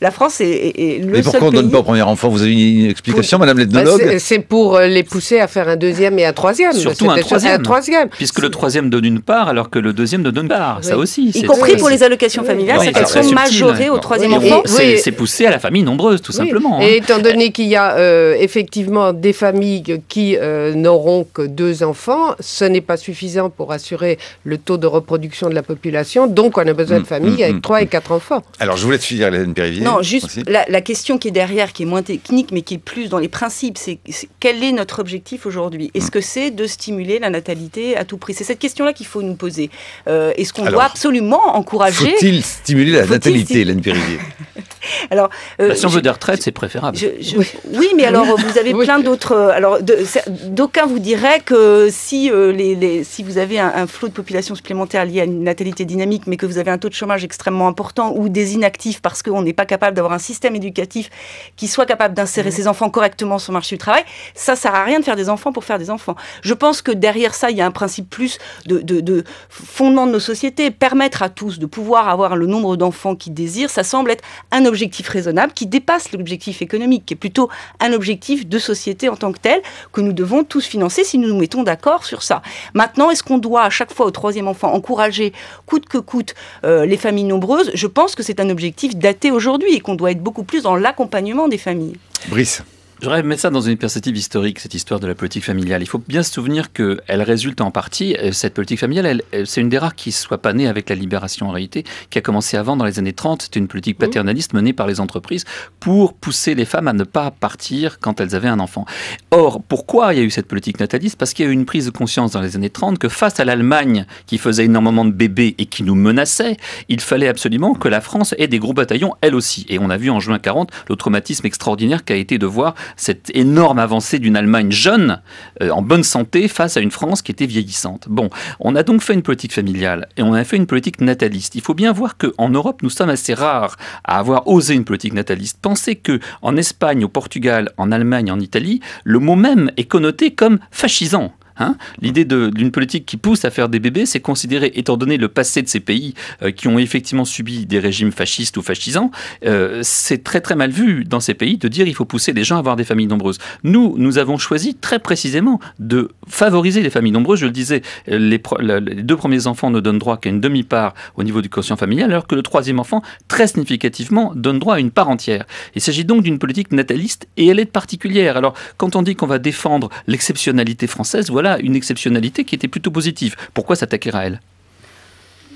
La France est le seul pays. Mais pourquoi on ne donne pas au premier enfant ? Vous avez une explication, madame l'ethnologue ? C'est pour les pousser à faire un deuxième et un troisième. Surtout un troisième. Puisque le troisième donne une part, alors que le deuxième ne donne pas part. Oui. Ça aussi. Y compris pour les allocations familiales, c'est qu'elles sont majorées au troisième enfant. C'est poussé à la famille nombreuse, tout simplement. Et étant donné qu'il y a effectivement des familles qui n'auront que 2 enfants, ce n'est pas suffisant pour assurer le taux de reproduction de la population, donc on a besoin de familles avec 3 et 4 enfants. Alors je voulais te finir, Hélène Périvier. Non, juste la question qui est derrière, qui est moins technique, mais qui est plus dans les principes, c'est quel est notre objectif aujourd'hui ? Est-ce que c'est de stimuler la natalité à tout prix ? C'est cette question-là qu'il faut nous poser. Est-ce qu'on doit absolument encourager... Faut-il stimuler la natalité, Hélène Périvier ? Alors, si on veut des retraites, c'est préférable. Oui, mais alors vous avez plein d'autres... Alors, d'aucuns vous diraient que si vous avez un flot de population supplémentaire lié à une natalité dynamique, mais que vous avez un taux de chômage extrêmement important ou des inactifs parce qu'on n'est pas capable d'avoir un système éducatif qui soit capable d'insérer ses enfants correctement sur le marché du travail, ça ne sert à rien de faire des enfants pour faire des enfants. Je pense que derrière ça, il y a un principe plus de fondement de nos sociétés. Permettre à tous de pouvoir avoir le nombre d'enfants qu'ils désirent, ça semble être un objectif raisonnable qui dépasse l'objectif économique, qui est plutôt un objectif de société en tant que tel, que nous devons tous financer si nous nous mettons d'accord sur ça. Maintenant, est-ce qu'on doit à chaque fois au troisième enfant encourager coûte que coûte les familles nombreuses ? Je pense que c'est un objectif daté aujourd'hui et qu'on doit être beaucoup plus dans l'accompagnement des familles. Brice. Je voudrais mettre ça dans une perspective historique, cette histoire de la politique familiale. Il faut bien se souvenir qu'elle résulte en partie, cette politique familiale, c'est une des rares qui ne soit pas née avec la libération en réalité, qui a commencé avant dans les années 30. C'était une politique paternaliste menée par les entreprises pour pousser les femmes à ne pas partir quand elles avaient un enfant. Or, pourquoi il y a eu cette politique nataliste ? Parce qu'il y a eu une prise de conscience dans les années 30 que face à l'Allemagne qui faisait énormément de bébés et qui nous menaçait, il fallait absolument que la France ait des gros bataillons elle aussi. Et on a vu en juin 40 le traumatisme extraordinaire qu'a été de voir cette énorme avancée d'une Allemagne jeune, en bonne santé, face à une France qui était vieillissante. Bon, on a donc fait une politique familiale et on a fait une politique nataliste. Il faut bien voir qu'en Europe, nous sommes assez rares à avoir osé une politique nataliste. Pensez qu'en Espagne, au Portugal, en Allemagne, en Italie, le mot même est connoté comme fascisant. L'idée d'une politique qui pousse à faire des bébés, c'est considéré, étant donné le passé de ces pays qui ont effectivement subi des régimes fascistes ou fascisants, c'est très très mal vu dans ces pays de dire il faut pousser les gens à avoir des familles nombreuses. Nous avons choisi très précisément de favoriser les familles nombreuses. Je le disais, les 2 premiers enfants ne donnent droit qu'à une demi-part au niveau du quotient familial, alors que le 3e enfant, très significativement, donne droit à une part entière. Il s'agit donc d'une politique nataliste et elle est particulière. Alors, quand on dit qu'on va défendre l'exceptionnalité française, voilà une exceptionnalité qui était plutôt positive. Pourquoi s'attaquer à elle ?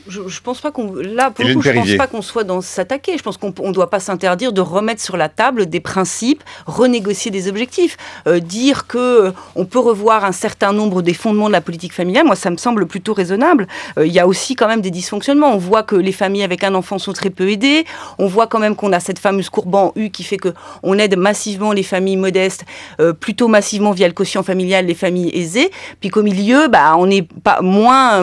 Je pense pas qu'on pense pas qu'on soit dans s'attaquer. Je pense qu'on ne doit pas s'interdire de remettre sur la table des principes, renégocier des objectifs, dire que on peut revoir un certain nombre des fondements de la politique familiale. Moi, ça me semble plutôt raisonnable. Il y a aussi quand même des dysfonctionnements. On voit que les familles avec un enfant sont très peu aidées. On voit quand même qu'on a cette fameuse courbe en U qui fait que on aide massivement les familles modestes, plutôt massivement via le quotient familial les familles aisées. Puis qu'au milieu, on n'est pas moins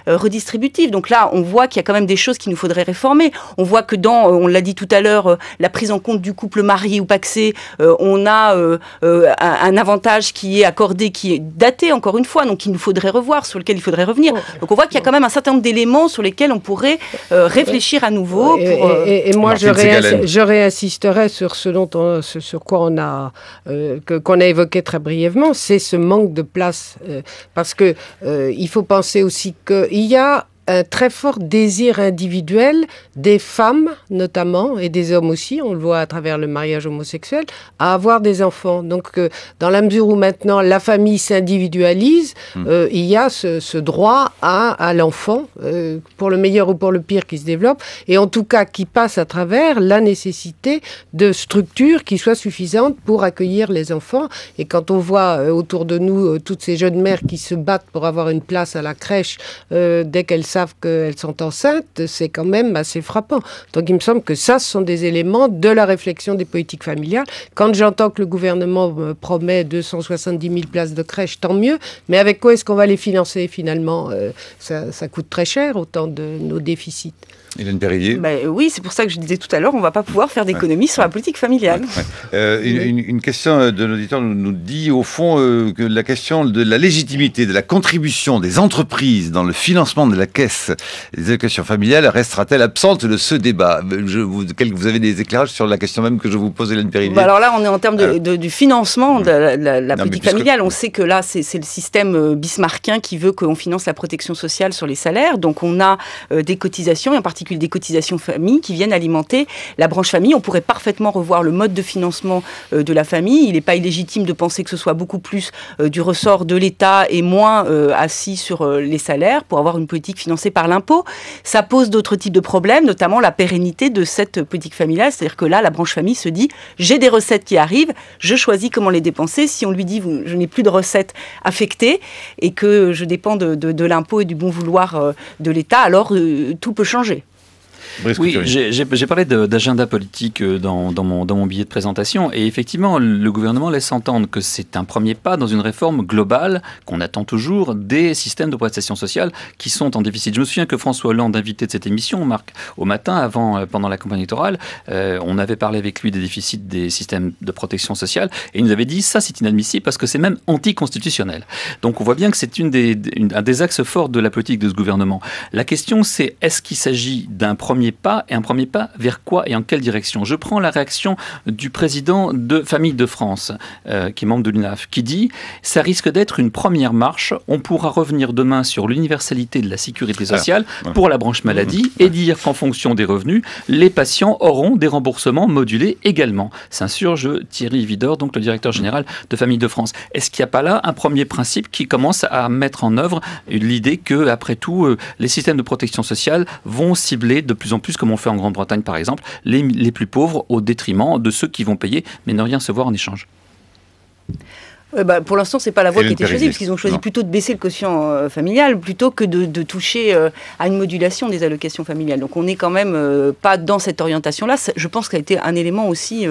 redistributif. positif. Donc là, on voit qu'il y a quand même des choses qu'il nous faudrait réformer. On voit que on l'a dit tout à l'heure, la prise en compte du couple marié ou pacsé, on a un avantage qui est accordé, qui est daté encore une fois, donc qu'il nous faudrait revoir, sur lequel il faudrait revenir. Donc on voit qu'il y a quand même un certain nombre d'éléments sur lesquels on pourrait réfléchir à nouveau. Et moi, je réinsisterai sur sur quoi qu'on a évoqué très brièvement, c'est ce manque de place. Parce que il faut penser aussi qu'il y a un très fort désir individuel des femmes notamment, et des hommes aussi, on le voit à travers le mariage homosexuel, à avoir des enfants. Donc dans la mesure où maintenant la famille s'individualise, il y a ce droit à l'enfant, pour le meilleur ou pour le pire, qui se développe, et en tout cas qui passe à travers la nécessité de structures qui soient suffisantes pour accueillir les enfants. Et quand on voit autour de nous toutes ces jeunes mères qui se battent pour avoir une place à la crèche dès qu'elles savent qu'elles sont enceintes, c'est quand même assez frappant. Donc il me semble que ça, ce sont des éléments de la réflexion des politiques familiales. Quand j'entends que le gouvernement promet 270 000 places de crèche, tant mieux, mais avec quoi est-ce qu'on va les financer finalement? Ça coûte très cher, autant de nos déficits. Hélène Perrier. Oui, c'est pour ça que je disais tout à l'heure, on ne va pas pouvoir faire d'économies sur la politique familiale. Une question de l'auditeur nous dit au fond que la question de la légitimité, de la contribution des entreprises dans le financement de la caisse des allocations familiales restera-t-elle absente de ce débat? Vous avez des éclairages sur la question même que je vous pose, Hélène Perrier? Alors là, on est en termes du financement de la politique familiale. On sait que là, c'est le système bismarckien qui veut qu'on finance la protection sociale sur les salaires. Donc on a des cotisations, et en particulier des cotisations famille qui viennent alimenter la branche famille. On pourrait parfaitement revoir le mode de financement de la famille. Il n'est pas illégitime de penser que ce soit beaucoup plus du ressort de l'État et moins assis sur les salaires pour avoir une politique financée par l'impôt. Ça pose d'autres types de problèmes, notamment la pérennité de cette politique familiale. C'est-à-dire que là, la branche famille se dit « j'ai des recettes qui arrivent, je choisis comment les dépenser ». Si on lui dit « je n'ai plus de recettes affectées et que je dépends de l'impôt et du bon vouloir de l'État », alors tout peut changer. Oui, j'ai parlé d'agenda politique dans mon billet de présentation, et effectivement, le gouvernement laisse entendre que c'est un premier pas dans une réforme globale qu'on attend toujours des systèmes de prestations sociales qui sont en déficit. Je me souviens que François Hollande, invité de cette émission, Marc, au matin, pendant la campagne électorale, on avait parlé avec lui des déficits des systèmes de protection sociale, et il nous avait dit ça c'est inadmissible parce que c'est même anticonstitutionnel. Donc on voit bien que c'est un des axes forts de la politique de ce gouvernement. La question c'est, est-ce qu'il s'agit d'un premier pas, et un premier pas vers quoi et en quelle direction? Je prends la réaction du président de Famille de France, qui est membre de l'UNAF, qui dit « ça risque d'être une première marche, on pourra revenir demain sur l'universalité de la sécurité sociale pour la branche maladie et dire qu'en fonction des revenus, les patients auront des remboursements modulés également ». S'insurge Thierry Vidor, donc le directeur général de Famille de France. Est-ce qu'il n'y a pas là un premier principe qui commence à mettre en œuvre l'idée que, après tout, les systèmes de protection sociale vont cibler de plus en plus, comme on le fait en Grande-Bretagne par exemple, les plus pauvres au détriment de ceux qui vont payer mais ne rien recevoir en échange? Pour l'instant, c'est pas la voie qui a été choisie, parce qu'ils ont choisi plutôt de baisser le quotient familial plutôt que de toucher à une modulation des allocations familiales. Donc on n'est quand même pas dans cette orientation-là. Je pense que ça a été un élément aussi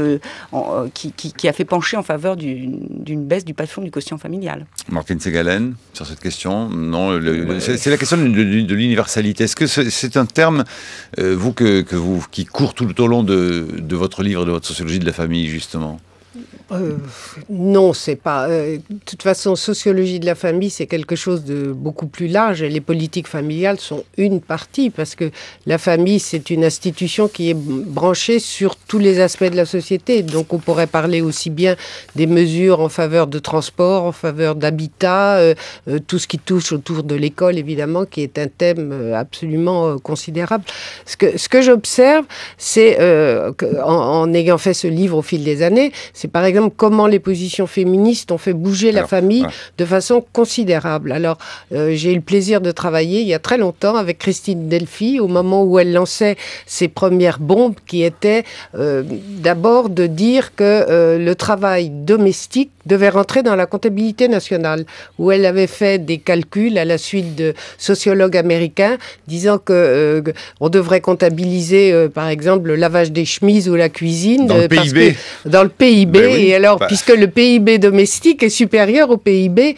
qui a fait pencher en faveur d'une baisse du plafond du quotient familial. Martine Segalen, sur cette question, non, c'est la question de l'universalité. Est-ce que c'est un terme, qui court tout au long de votre livre, de votre sociologie de la famille, justement? Non, c'est pas. De toute façon, sociologie de la famille, c'est quelque chose de beaucoup plus large. Et les politiques familiales sont une partie, parce que la famille, c'est une institution qui est branchée sur tous les aspects de la société. Donc, on pourrait parler aussi bien des mesures en faveur de transport, en faveur d'habitat, tout ce qui touche autour de l'école, évidemment, qui est un thème absolument considérable. Ce que j'observe, c'est en ayant fait ce livre au fil des années, c'est par exemple comment les positions féministes ont fait bouger la famille de façon considérable. Alors, j'ai eu le plaisir de travailler il y a très longtemps avec Christine Delphi, au moment où elle lançait ses premières bombes, qui étaient d'abord de dire que le travail domestique devait rentrer dans la comptabilité nationale, où elle avait fait des calculs à la suite de sociologues américains disant que on devrait comptabiliser, par exemple, le lavage des chemises ou la cuisine. Dans le PIB. Dans le PIB. PIB, Ben oui, et alors, puisque le PIB domestique est supérieur au PIB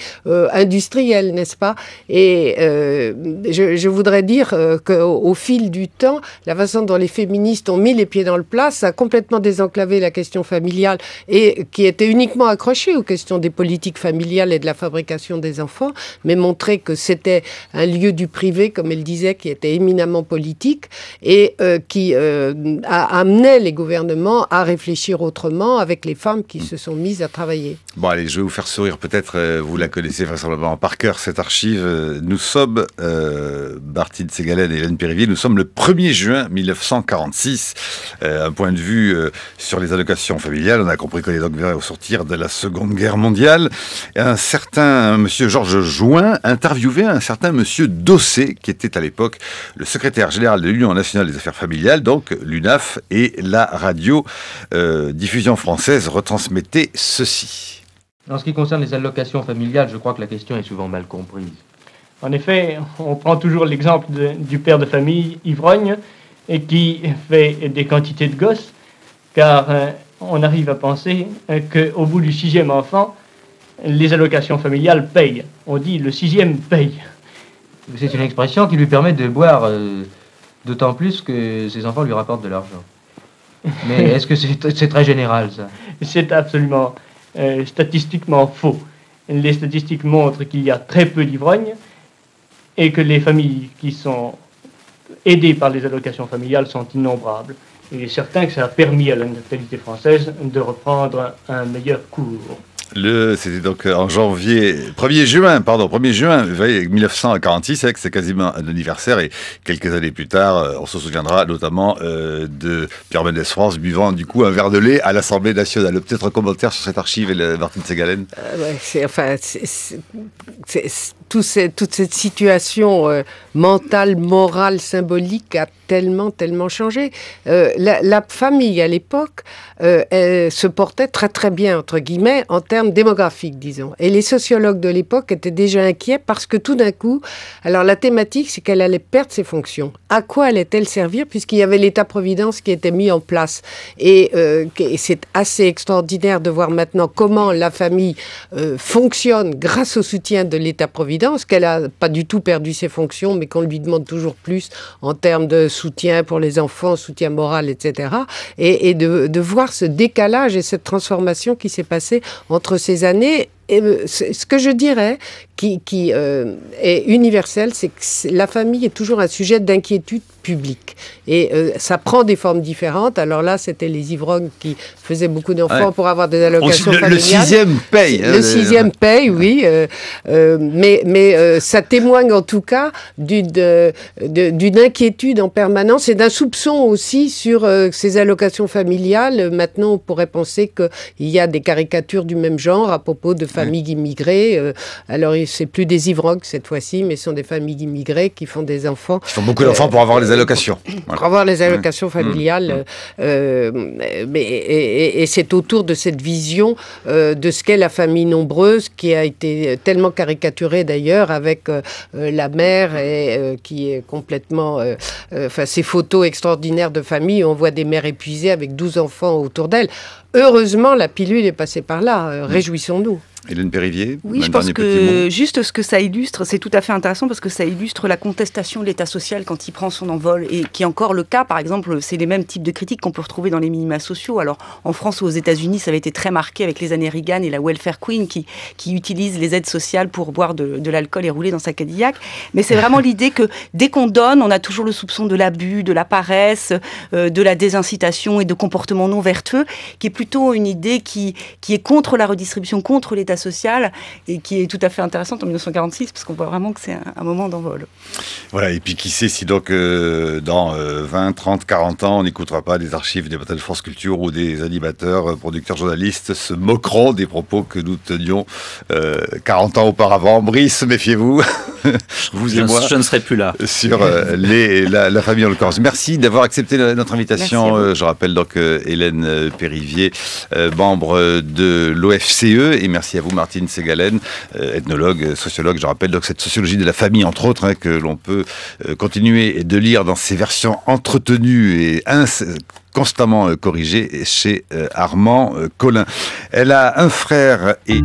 industriel, n'est-ce pas? Et je voudrais dire qu'au fil du temps, la façon dont les féministes ont mis les pieds dans le plat, ça a complètement désenclavé la question familiale, et qui était uniquement accrochée aux questions des politiques familiales et de la fabrication des enfants, mais montrer que c'était un lieu du privé, comme elle disait, qui était éminemment politique, et qui amenait les gouvernements à réfléchir autrement avec les femmes qui se sont mises à travailler. Bon, allez, je vais vous faire sourire, peut-être, vous la connaissez vraisemblablement par cœur, cette archive. Nous sommes, Martine Ségalen et Hélène Périvier, nous sommes le 1er juin 1946. Un point de vue sur les allocations familiales, on a compris qu'on est donc au sortir de la Seconde Guerre mondiale. Et un certain monsieur Georges Join interviewait un certain monsieur Dossé, qui était à l'époque le secrétaire général de l'Union nationale des affaires familiales, donc l'UNAF, et la radio diffusion française retransmettait ceci. En ce qui concerne les allocations familiales, je crois que la question est souvent mal comprise. En effet, on prend toujours l'exemple du père de famille ivrogne et qui fait des quantités de gosses, car on arrive à penser qu'au bout du 6e enfant, les allocations familiales payent. On dit le 6e paye. C'est une expression qui lui permet de boire d'autant plus que ses enfants lui rapportent de l'argent. Mais est-ce que c'est très général, ça? C'est absolument statistiquement faux. Les statistiques montrent qu'il y a très peu d'ivrognes et que les familles qui sont aidées par les allocations familiales sont innombrables. Il est certain que ça a permis à la natalité française de reprendre un meilleur cours. C'était donc en 1er juin, vous voyez, 1946, c'est vrai que c'est quasiment un anniversaire, et quelques années plus tard, on se souviendra notamment de Pierre Mendès France buvant du coup un verre de lait à l'Assemblée nationale. Peut-être un commentaire sur cette archive, Martine Ségalen. Toute cette situation mentale, morale, symbolique a tellement changé. La famille, à l'époque, elle se portait très très bien, entre guillemets, en termes démographiques, disons. Et les sociologues de l'époque étaient déjà inquiets parce que tout d'un coup, alors la thématique, c'est qu'elle allait perdre ses fonctions. À quoi allait-elle servir, puisqu'il y avait l'État-providence qui était mis en place. Et c'est assez extraordinaire de voir maintenant comment la famille fonctionne grâce au soutien de l'État-providence, qu'elle n'a pas du tout perdu ses fonctions, mais qu'on lui demande toujours plus en termes de soutien pour les enfants, soutien moral, etc. Et de voir ce décalage et cette transformation qui s'est passée entre ces années. Et ce que je dirais, qui est universel, c'est que la famille est toujours un sujet d'inquiétude publique. Et ça prend des formes différentes. Alors là, c'était les ivrognes qui faisaient beaucoup d'enfants pour avoir des allocations familiales. Le 6e paye. Le 6e paye, oui. Mais ça témoigne en tout cas d'une inquiétude en permanence et d'un soupçon aussi sur ces allocations familiales. Maintenant, on pourrait penser qu'il y a des caricatures du même genre à propos de familles immigrées. Alors, c'est plus des ivrognes cette fois-ci, mais ce sont des familles immigrées qui font des enfants. Ils font beaucoup d'enfants pour avoir les allocations. Pour avoir les allocations familiales. Et c'est autour de cette vision de ce qu'est la famille nombreuse qui a été tellement caricaturée d'ailleurs avec la mère qui est complètement... ces photos extraordinaires de famille où on voit des mères épuisées avec 12 enfants autour d'elles. Heureusement, la pilule est passée par là. Réjouissons-nous. Hélène Périvier. Oui, je pense que juste ce que ça illustre, c'est tout à fait intéressant parce que ça illustre la contestation de l'État social quand il prend son envol et qui est encore le cas. Par exemple, c'est les mêmes types de critiques qu'on peut retrouver dans les minima sociaux. Alors, en France ou aux États-Unis, ça avait été très marqué avec les années Reagan et la welfare queen qui utilise les aides sociales pour boire de l'alcool et rouler dans sa Cadillac. Mais c'est vraiment l'idée que dès qu'on donne, on a toujours le soupçon de l'abus, de la paresse, de la désincitation et de comportements non vertueux, qui est plutôt une idée qui est contre la redistribution, contre l'État social et qui est tout à fait intéressante en 1946 parce qu'on voit vraiment que c'est un moment d'envol. Voilà, et puis qui sait si donc dans 20, 30, 40 ans on n'écoutera pas des archives des matins de France Culture où des animateurs, producteurs, journalistes se moqueront des propos que nous tenions 40 ans auparavant. Brice, méfiez-vous. vous et moi, je ne serai plus là. Sur la famille en l'occurrence. Merci d'avoir accepté notre invitation. Je rappelle donc Hélène Périvier, membre de l'OFCE, et merci à vous Martine Segalen, ethnologue, sociologue. Je rappelle donc cette sociologie de la famille, entre autres, que l'on peut continuer de lire dans ses versions entretenues et constamment corrigées chez Armand Collin. Elle a un frère et...